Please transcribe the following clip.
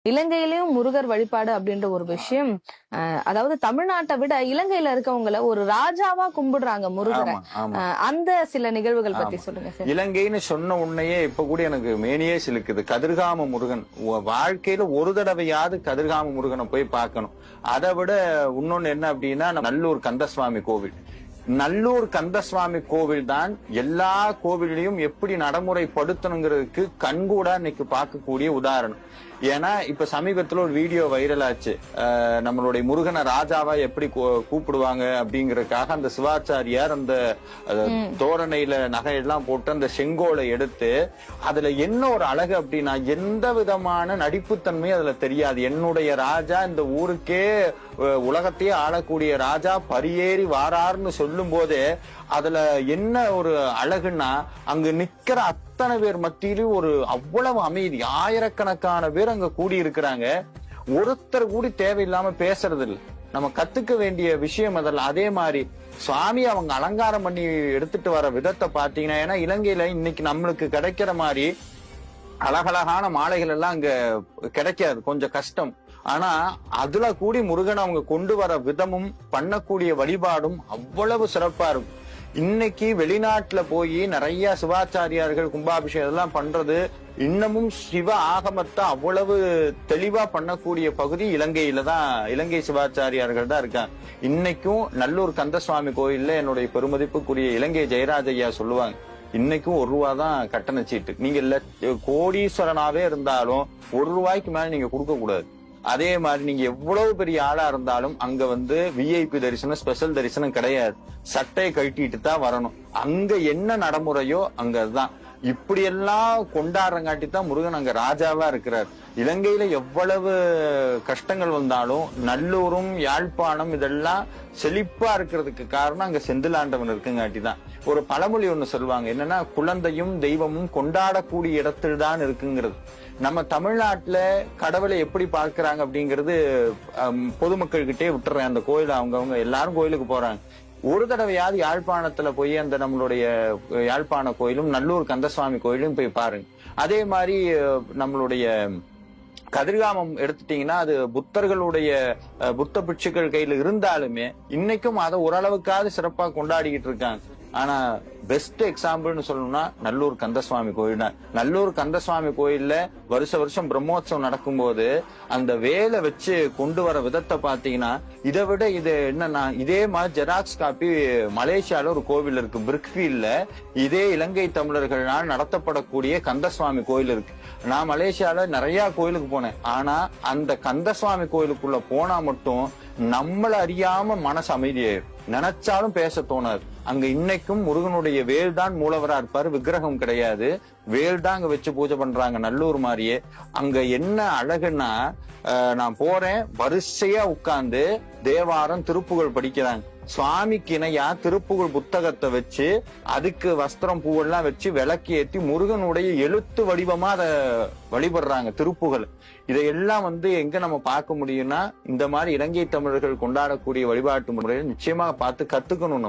இலங்கையிலயும் முருகர் வழிபாடு அப்படின்ற ஒரு விஷயம் அதாவது தமிழ்நாட்டை விட இலங்கையில இருக்கவங்கள ஒரு ராஜாவா கும்பிடுறாங்க முருகரை. அந்த சில நிகழ்வுகள் பத்தி சொல்லுங்க சார். இலங்கைன்னு சொன்ன உன்னையே இப்ப கூட எனக்கு மேனியே சிலுக்குது. கதிர்காம முருகன் வாழ்க்கையில ஒரு தடவையாவது கதிர்காம முருகனை போய் பார்க்கணும். அதை விட இன்னொன்னு என்ன அப்படின்னா நல்லூர் கந்தசுவாமி கோவில். நல்லூர் கந்தசுவாமி கோவில் தான் எல்லா கோவிலையும் எப்படி நடைமுறைப்படுத்தணுங்கிறதுக்கு கண்கூடா இன்னைக்கு பார்க்கக்கூடிய உதாரணம். ஏன்னா இப்ப சமீபத்துல ஒரு வீடியோ வைரல் ஆச்சு. நம்மளுடைய முருகனை ராஜாவா எப்படி கூப்பிடுவாங்க அப்படிங்கறதுக்காக அந்த சிவாச்சாரியார் அந்த தோரணையில நகையெல்லாம் போட்டு அந்த செங்கோலை எடுத்து அதுல என்ன ஒரு அழகு அப்படின்னா எந்த விதமான நடிப்புத்தன்மை அதுல தெரியாது. என்னுடைய ராஜா இந்த ஊருக்கே உலகத்தையே ஆளக்கூடிய ராஜா பரியேறி வாரார்னு சொல்லும் போதே அதுல என்ன ஒரு அழகுன்னா அங்க நிக்கிற அத்தனை பேர் மத்தியிலும் ஒரு அவ்வளவு அமைதி. ஆயிரக்கணக்கான பேர் அங்க கூடி இருக்கிறாங்க. ஒருத்தர் கூடி தேவையில்லாம பேசுறது இல்லை. நம்ம கத்துக்க வேண்டிய விஷயம் அதெல்லாம். அதே மாதிரி சுவாமி அவங்க அலங்காரம் பண்ணி எடுத்துட்டு வர விதத்தை பாத்தீங்கன்னா, ஏன்னா இலங்கையில இன்னைக்கு நம்மளுக்கு கிடைக்கிற மாதிரி அழகழகான மாலைகள் எல்லாம் அங்க கிடைக்காது, கொஞ்சம் கஷ்டம். ஆனா அதுல கூடி முருகன் அவங்க கொண்டு வர விதமும் பண்ணக்கூடிய வழிபாடும் அவ்வளவு சிறப்பா இருக்கும். இன்னைக்கு வெளிநாட்டுல போய் நிறைய சிவாச்சாரியார்கள் கும்பாபிஷேகம் எல்லாம் பண்றது இன்னமும் சிவ ஆகமத்தை அவ்வளவு தெளிவா பண்ணக்கூடிய பகுதி இலங்கையில தான். இலங்கை சிவாச்சாரியார்கள் தான் இருக்காங்க. இன்னைக்கும் நல்லூர் கந்தசுவாமி கோயில்ல என்னுடைய பெருமதிப்புக்குரிய இலங்கை ஜெயராஜ் ஐயா சொல்லுவாங்க, இன்னைக்கும் ₹1 தான் கட்டண சீட்டு. நீங்க கோடீஸ்வரனாவே இருந்தாலும் ₹1 மேல நீங்க கொடுக்க கூடாது. அதே மாதிரி நீங்க எவ்வளவு பெரிய ஆளா இருந்தாலும் அங்க விஐபி தரிசனம், ஸ்பெஷல் தரிசனம் கிடையாது. சட்டையை கட்டிட்டு தான் வரணும். அங்க என்ன நடைமுறையோ அங்கதான். இப்படி எல்லாம் கொண்டாடுறங்காட்டி தான் முருகன் அங்க ராஜாவா இருக்கிறார். இலங்கையில எவ்வளவு கஷ்டங்கள் வந்தாலும் நல்லூரும் யாழ்ப்பாணம் இதெல்லாம் செழிப்பா இருக்கிறதுக்கு காரணம் அங்க செந்திலாண்டவன் இருக்குங்காட்டி தான். ஒரு பழமொழி ஒண்ணு சொல்லுவாங்க, என்னன்னா குழந்தையும் தெய்வமும் கொண்டாடக்கூடிய இடத்தில் தான் இருக்குங்கிறது. நம்ம தமிழ்நாட்டுல கடவுளை எப்படி பார்க்கிறாங்க அப்படிங்கிறது பொதுமக்கள் கிட்டே விட்டுறேன். அந்த கோயில் அவங்கவுங்க எல்லாரும் கோயிலுக்கு போறாங்க. ஒரு தடவையாவது யாழ்ப்பாணத்துல போய் அந்த நம்மளுடைய யாழ்ப்பாண கோயிலும் நல்லூர் கந்தசுவாமி கோயிலும் போய் பாருங்க. அதே மாதிரி நம்மளுடைய கதிர்காமம் எடுத்துட்டீங்கன்னா அது புத்தர்களுடைய புத்த பிட்சுக்கள் கையில இருந்தாலுமே இன்னைக்கும் அதை ஓரளவுக்காவது சிறப்பா கொண்டாடிக்கிட்டு இருக்காங்க. ஆனா பெஸ்ட் எக்ஸாம்பிள்னு சொல்லணும்னா நல்லூர் கந்தசுவாமி கோயில் தான். நல்லூர் கந்தசுவாமி கோயில்ல வருஷம் பிரம்மோற்சவம் நடக்கும்போது அந்த வேலை வச்சு கொண்டு வர விதத்தை பாத்தீங்கன்னா இதை விட இது என்னன்னா, இதே மாதிரி ஜெராக்ஸ் காப்பி மலேசியால ஒரு கோவில் இருக்கு, பிரிக்ஃபீல்ட்ல. இதே இலங்கை தமிழர்களால் நடத்தப்படக்கூடிய கந்தசுவாமி கோயில் இருக்கு. நான் மலேசியால நிறைய கோயிலுக்கு போனேன். ஆனா அந்த கந்தசுவாமி கோயிலுக்குள்ள போனா மட்டும் நம்மள அறியாம மனசு அமைதியாயிரும். நினைச்சாலும் பேச தோணாது. அங்க இன்னைக்கும் முருகனுடைய வேல் தான் மூலவரா இருப்பாரு, விக்கிரகம் கிடையாது. வேல் தான் அங்க வச்சு பூஜை பண்றாங்க நல்லூர் மாதிரியே. அங்க என்ன அழகுன்னா, நான் போறேன், வரிசையா உட்கார்ந்து தேவாரம் திருப்புகழ் படிக்கிறாங்க. சுவாமிக்கு இணையா திருப்புகழ் புத்தகத்தை வச்சு அதுக்கு வஸ்திரம் பூவெல்லாம் வச்சு விளக்கு ஏற்றி முருகனுடைய எழுத்து வடிவமா அதை வழிபடுறாங்க திருப்புகழ். இதையெல்லாம் எங்க நம்ம பார்க்க முடியும்னா இந்த மாதிரி இலங்கை தமிழர்கள் கொண்டாடக்கூடிய வழிபாட்டு முறையை நிச்சயமாக பார்த்து கத்துக்கணும்.